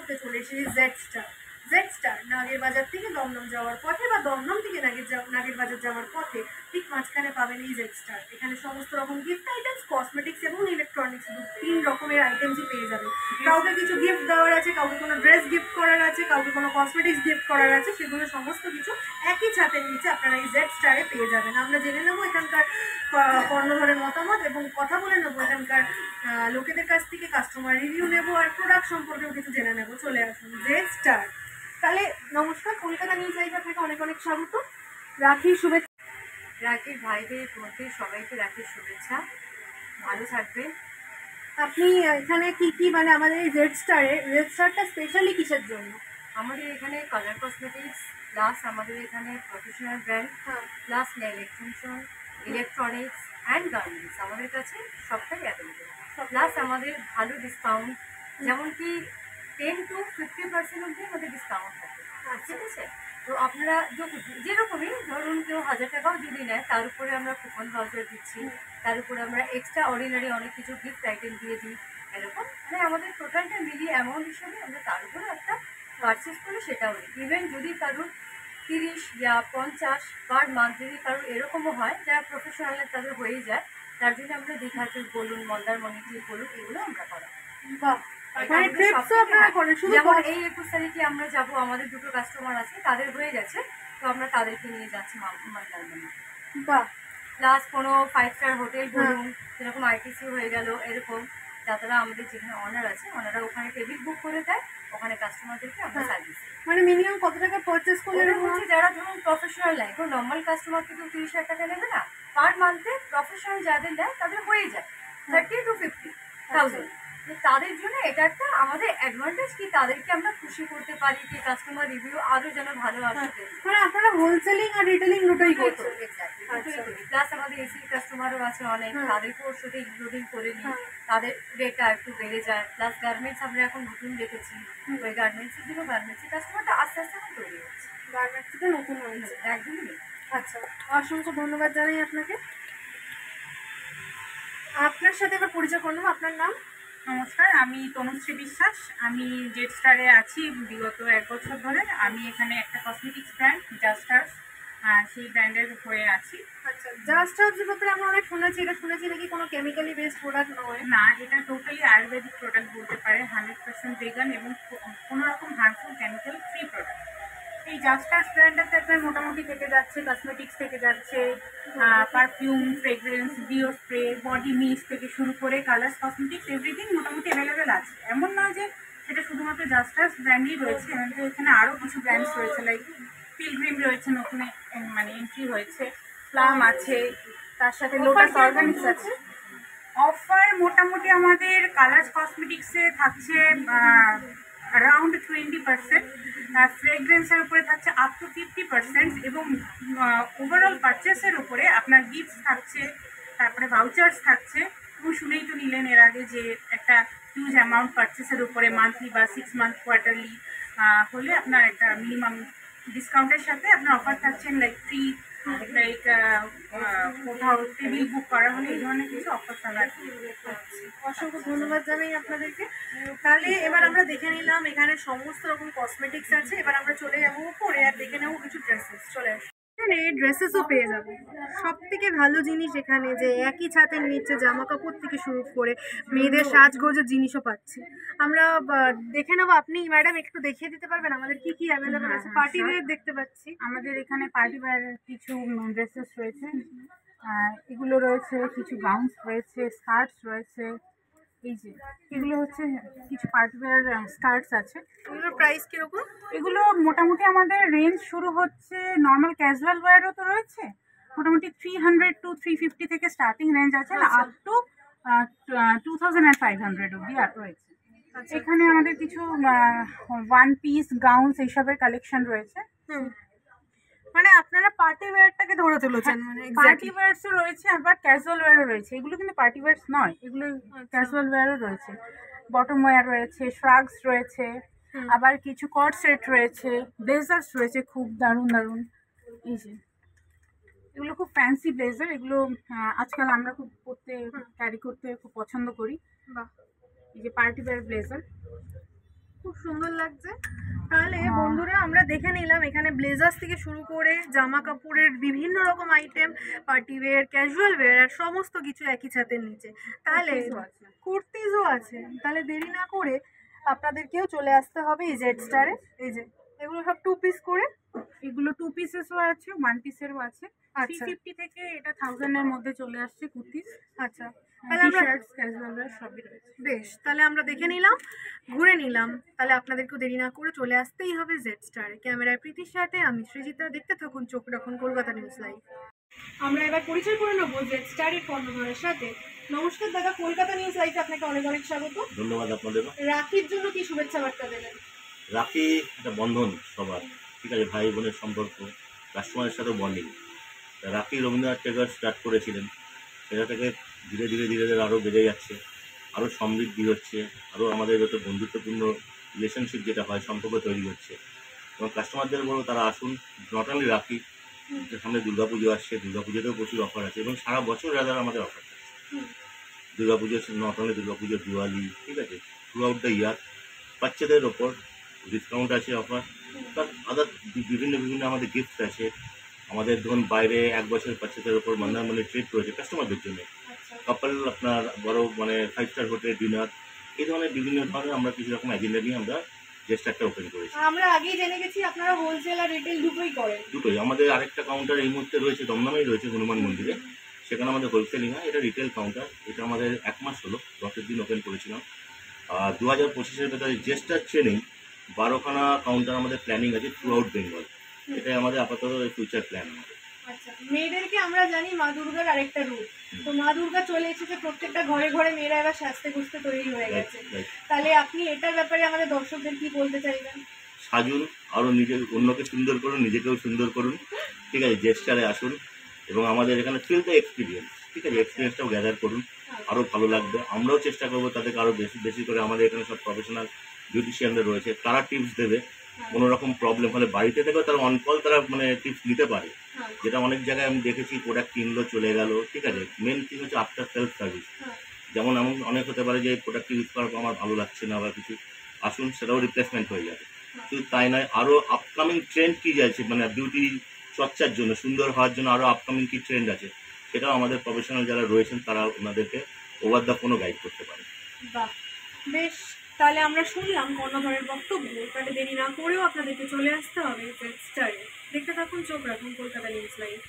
মুহূর্তে চলে এসেছি জেড স্টার। জেড স্টার নাগের বাজার থেকে দমদম যাওয়ার পথে বা দমদম থেকে নাগের বাজার যাওয়ার পথে ঠিক মাঝখানে পাবেন এই জেড স্টার। এখানে সমস্ত রকম গিফট আইটেমস, কসমেটিক্স এবং ইলেকট্রনিক্স 3 রকমের আইটেমসই পেয়ে যাবে। কাউকে কিছু গিফট দেওয়ার আছে, কাউকে কোনো ড্রেস গিফট করার আছে, কাউকে কোনো কসমেটিক্স গিফট করার আছে, সেগুলো সমস্ত কিছু একই ছাদের নিচে আপনারা এই জেড স্টারে পেয়ে যাবেন। আমরা জেনে নেবো এখানকার কর্ণধারের মতামত এবং কথা বলে নেবো এখানকার লোকেদের কাছ থেকে, কাস্টমার রিভিউ নেবো আর প্রোডাক্ট সম্পর্কেও কিছু জেনে নেবো। চলে আসুন জেড স্টার। তাহলে নমস্কার, কলকাতা নিউজ লাইভ আপনাকে অনেক অনেক স্বাগত। রাখির শুভেচ্ছা। রাখির ভাইদের মধ্যে সবাইকে রাখির শুভেচ্ছা, ভালো থাকবে। আপনি এখানে কি কি মানে আমাদের এই জেড স্টারটা স্পেশালি কিসের জন্য? আমাদের এখানে কালার কসমেটিক্স প্লাস আমাদের এখানে professional brand plus nail extension, electronics and garments আমাদের কাছে সবটাই অ্যাভেলেবেল। প্লাস আমাদের ভালো ডিসকাউন্ট, যেমন কি 10 to 50% অবধি আমাদের ডিসকাউন্ট থাকে, ঠিক আছে? তো আপনারা যেরকমই ধরুন কেউ 1000 টাকাও যদি নেয় তার উপরে আমরা কুপন ভাউচার দিচ্ছি, তার উপরে আমরা এক্সট্রা অর্ডিনারি অনেক কিছু গিফট আইটেম দিয়ে দিই। এরকম মানে আমাদের টোটালটা মিলিয়ে অ্যামাউন্ট হিসাবে আমরা তার উপরে একটা পারচেস করি, সেটাও দিই। ইভেন যদি কারোর 30 বা 50 পার মান্থ যদি কারোর এরকমও হয় যারা প্রফেশনাল তাদের হয়ে যায়, তার জন্য আমরা দীঘাতে বলুন, মন্দারমণিতে বলুন, এগুলো আমরা করাই। যেমন এই 21 তারিখে আমরা যাবো, আমাদের দুটো কাস্টমার আছে, তাদের হয়ে গেছে, তো আমরা তাদেরকে নিয়ে যাচ্ছি মন্দারমণি। প্লাস কোনো 5 স্টার হোটেল বলুন, যেরকম আইটিসি হয়ে গেল, এরকম যারা আমাদের যেখানে অনার আছে ওনারা ওখানে টেবিল বুক করে দেয়, ওখানে কাস্টমারদেরকে আমরা সার্ভিস। মানে মিনিমাম কত টাকা পারচেস করলে যারা ধরুন প্রফেশনাল নেয়, কোনো নর্মাল কাস্টমার কিন্তু 30,000 টাকা নেবে না, পার মান্থে প্রফেশনাল যাদের নেয় তাদের হয়ে যায় 30 to 50,000। তাদের জন্য এটা একটা আমাদের অ্যাডভান্টেজ কি তাদেরকে আমরা খুশি করতে পারি, কি কাস্টমার রিভিউ আরও যেন ভালো আসে। মানে আপনারা হোলসেলিং আর রিটেলিং দুটোই করছেন? প্লাস আমাদের এসি কাস্টমারও আছে অনেক, তাদেরকেও ওর সাথে ইনক্লুডিং করে নিই, তাদের রেটটা একটু বেড়ে যায়। প্লাস গার্মেন্টস আমরা এখন নতুন রেখেছি, ওই গার্মেন্টসের জন্য গার্মেন্টসের কাস্টমারটা আস্তে আস্তে এখন তৈরি হচ্ছে। গার্মেন্টসটা নতুন হয়েছে একদমই। আচ্ছা, অসংখ্য ধন্যবাদ জানাই আপনাকে। আপনার সাথে এবার পরিচয় করলাম, আপনার নাম? নমস্কার, আমি তনুশ্রী বিশ্বাস। আমি জেড স্টারে আছি বিগত 1 বছর ধরে। আমি এখানে একটা কসমেটিক্স ব্র্যান্ড জাস্টার্স, সেই ব্র্যান্ডের হয়ে আছি। আচ্ছা, জাস্টার্সের ব্যাপারে আমরা অনেক শুনেছি, এটা শুনেছি নাকি কোনো কেমিক্যালি বেসড প্রোডাক্ট নয়? না, এটা টোটালি আয়ুর্বেদিক প্রোডাক্ট বলতে পারে, 100% ভেগান এবং কোনো রকম হার্মফুল কেমিক্যাল ফ্রি প্রোডাক্ট। এই জাস্টার্স ব্র্যান্ডটাতে আপনার মোটামুটি থেকে যাচ্ছে কসমেটিক্স থেকে যাচ্ছে, perfume, fragrance, deo spray, body mist থেকে শুরু করে কালার্স, কসমেটিক্স এভরিথিং মোটামুটি অ্যাভেলেবেল আছে। এমন নয় যে সেটা শুধুমাত্র জাস্টার্স ব্র্যান্ডই রয়েছে, আমাদের এখানে আরও কিছু ব্র্যান্ডস রয়েছে, লাইক পিলগ্রিম রয়েছে, নতুন মানে এন্ট্রি হয়েছে, প্লাম আছে, তার সাথে লোটাস অর্গানিক্স আছে। অফার মোটামুটি আমাদের কালার্স কসমেটিক্সে থাকছে অ্যারাউন্ড 20%, ফ্রেগ্রেন্সের উপরে থাকছে আপ টু 50% এবং ওভারঅল পারচেসের উপরে আপনার গিফটস থাকছে, তারপরে ভাউচার্স থাকছে। এবং শুনেই তো নিলেন এর আগে যে একটা হিউজ অ্যামাউন্ট পারচেসের উপরে মান্থলি বা 6 মান্থ কোয়ার্টারলি হলে আপনার একটা মিনিমাম ডিসকাউন্টের সাথে আপনার অফার থাকছেন, লাইক ফ্রি, লাইক কোথাও টেবিল বুক করা হলে এই ধরনের কিছু অফার আমরা। অসংখ্য ধন্যবাদ জানাই আপনাদেরকে। তাহলে এবার আমরা দেখে নিলাম এখানে সমস্ত রকম কসমেটিক্স আছে, এবার আমরা চলে যাবো উপরে আর দেখে নেবো কিছু ড্রেসেস। চলে আসি, এখানে ড্রেসেসও পেয়ে যাবে। সব থেকে ভালো জিনিস এখানে যে একই ছাদের নিচে জামা কাপড় থেকে শুরু করে মেয়েদের সাজগোজের জিনিসও পাচ্ছি। আমরা দেখে নেবো, আপনি ম্যাডাম একটু দেখিয়ে দিতে পারবেন আমাদের কি কি অ্যাভেলেবেল আছে? পার্টি ওয়্যার দেখতে পাচ্ছি, আমাদের এখানে পার্টি ওয়্যারের কিছু ড্রেসেস রয়েছে, এগুলো রয়েছে, কিছু গাউন্স রয়েছে, স্কার্টস রয়েছে। এই যে এগুলো হচ্ছে কিছু পার্টি ওয়্যার স্কার্টস আছে। এগুলোর প্রাইস কিরকম? এগুলো মোটামুটি আমাদের রেঞ্জ শুরু হচ্ছে, নর্মাল ক্যাজুয়াল ওয়্যারও তো রয়েছে, মোটামুটি 300 to 350 থেকে স্টার্টিং রেঞ্জ আছে, আপ টু 2500 অব্দি রয়েছে। এখানে আমাদের কিছু 1 পিস গাউন্স এইসবের কালেকশন রয়েছে। মানে আপনারা পার্টি ওয়্যারটাকে ধরে তুলেছেন? মানে পার্টি ওয়্যারসও রয়েছে, আবার ক্যাজুয়াল ওয়্যারও রয়েছে। এগুলো কিন্তু পার্টি ওয়্যারস নয়, এগুলো ক্যাজুয়াল ওয়্যারও রয়েছে। বটম ওয়্যার রয়েছে, শ্রাগস রয়েছে, আবার কিছু কট সেট রয়েছে, ব্লেজার্স রয়েছে খুব দারুণ দারুণ। এই যে এগুলো খুব ফ্যান্সি ব্লেজার, এগুলো আজকাল আমরা খুব পরতে, ক্যারি করতে খুব পছন্দ করি। এই যে পার্টি ওয়্যার ব্লেজার, খুব সুন্দর লাগছে। তাহলে বন্ধুরা আমরা দেখে নিলাম এখানে ব্লেজার্স থেকে শুরু করে জামা কাপড়ের বিভিন্ন রকম item, party wear, casual wear আর সমস্ত কিছু একই ছাদের নিচে। তাহলে কুর্তিজও আছে। তাহলে দেরি না করে আপনাদেরকেও চলে আসতে হবে এই জেড স্টারে। এই যে এগুলো সব 2 পিস করে, এগুলো 2 পিসেসও আছে, 1 পিসেরও আছে। আচ্ছা 350 থেকে এটা 1000 এর মধ্যে চলে আসছে কুর্তিস। আচ্ছা তাহলে আমরা শার্টস, ক্যাজুয়াল ওয়্যার সবই রয়েছে। বেশ, তাহলে আমরা দেখে নিলাম, ঘুরে নিলাম। তাহলে আপনাদেরকেও দেরি না করে চলে আসতেই হবে জেড স্টারে। ক্যামেরায় প্রীতির সাথে আমি সৃজিতা, দেখতে থাকুন চোখ রাখুন কলকাতা নিউজ লাইভ। আমরা এবার পরিচয় করে নেবো জেড স্টারের কর্ণধারের সাথে। নমস্কার দাদা, কলকাতা নিউজ লাইভে আপনাকে অনেক অনেক স্বাগত। ধন্যবাদ আপনাদেরও। রাখির জন্য কি শুভেচ্ছা বার্তা দেবেন? রাখি একটা বন্ধন সবার, ঠিক আছে, ভাই বোনের সম্পর্ক, কাস্টমারের সাথে বন্ডিং। রাখি রবীন্দ্রনাথ টেগর স্টার্ট করেছিলেন, সেটা থেকে ধীরে ধীরে ধীরে ধীরে আরও বেড়ে যাচ্ছে, আরও সমৃদ্ধি হচ্ছে, আরও আমাদের যত বন্ধুত্বপূর্ণ রিলেশনশিপ যেটা হয়, সম্পর্ক তৈরি হচ্ছে। এবং কাস্টমারদের বলবো তারা আসুন। নট অনলি রাখি, সামনে দুর্গাপুজো আসছে, দুর্গাপুজোতেও প্রচুর অফার আছে এবং সারা বছর রাজার আমাদের অফার আছে। দুর্গাপুজো নট অনলি দুর্গাপুজো, দিওয়ালি, ঠিক আছে, থ্রু আউট দ্য ইয়ার বাচ্চাদের ওপর ডিসকাউন্ট আছে, অফার, তার আদার বিভিন্ন বিভিন্ন আমাদের গিফট আছে। আমাদের ধরুন বাইরে 1 বছর বাচ্চাদের ওপর মানে ট্রিট রয়েছে কাস্টমারদের জন্য। কাপল আপনার বড় মানে 5 স্টার হোটেল ডিনার, এই ধরনের বিভিন্ন ধরনের আমরা কিছু রকম এজেন্ডা নিয়ে আমরা জেস্টারটা ওপেন করেছি। আমরা আগেই জেনে গেছি আপনারা হোলসেল আর রিটেল দুটোই করেন। দুটোই। আমাদের আরেকটা কাউন্টার এই মুহূর্তে রয়েছে দমদমেই রয়েছে, হনুমান মন্দিরে, সেখানে আমাদের হোলসেলিং হয়, এটা রিটেল কাউন্টার। এটা আমাদের 1 মাস হলো, 10 দিন ওপেন করেছিলাম। 2025-এর ভেতরে জেস্টার ট্রেনিং 12খানা কাউন্টার আমাদের প্ল্যানিং আছে থ্রু আউট বেঙ্গল। এটাই আমাদের আপাতত ফিউচার প্ল্যান আমাদের। আচ্ছা, মেয়েদেরকে আমরা জানি মা দুর্গার আরেকটা রূপ, তো মা দুর্গা চলে এসেছে প্রত্যেকটা ঘরে ঘরে, মেয়েরা এবার সাজতে গুজতে তৈরি হয়ে গেছে। তাহলে আপনি এটার ব্যাপারে আমাদের দর্শকদের কি বলতে চাইবেন? সাজুন, আরও নিজের অন্যকে সুন্দর করুন, নিজেকেও সুন্দর করুন, ঠিক আছে, জেস্টারে আসুন এবং আমাদের এখানে ফিল দ্য এক্সপিরিয়েন্স, ঠিক আছে, এক্সপিরিয়েন্সটাও গ্যাদার করুন, আরও ভালো লাগবে। আমরাও চেষ্টা করবো তাদেরকে আরও বেশি বেশি করে, আমাদের এখানে সব প্রফেশনাল বিউটিশিয়ানরা রয়েছে, তারা টিপস দেবে। কোনো রকম প্রবলেম হলে বাড়িতে থেকেও তারা অন কল তারা মানে টিপস নিতে পারে, যেটা অনেক জায়গায় আমি দেখেছি প্রোডাক্ট কিনলো চলে গেল, ঠিক আছে। মেন থিং হচ্ছে আফটার সেলফ সার্ভিস। যেমন এমন অনেক হতে পারে যে প্রোডাক্ট ইউজ করার পর আমার ভালো লাগছে না বা কিছু, আসুন, সেটাও রিপ্লেসমেন্ট হয়ে যাবে। শুধু তাই নয়, আরও আপকামিং ট্রেন্ড কী যাচ্ছে মানে বিউটি চর্চার জন্য, সুন্দর হওয়ার জন্য আরও আপকামিং কী ট্রেন্ড আছে, সেটাও আমাদের প্রফেশনাল যারা রয়েছেন তারা ওনাদেরকে ওভার দ্য ফোনও গাইড করতে পারে। বাহ, বেশ, তাহলে আমরা শুনলাম কর্ণধারের বক্তব্য। তাহলে দেরি না করেও আপনাদেরকে চলে আসতে হবে জেড স্টারে। দেখতে থাকুন, চোখ রাখুন কলকাতা নিউজ লাইভ।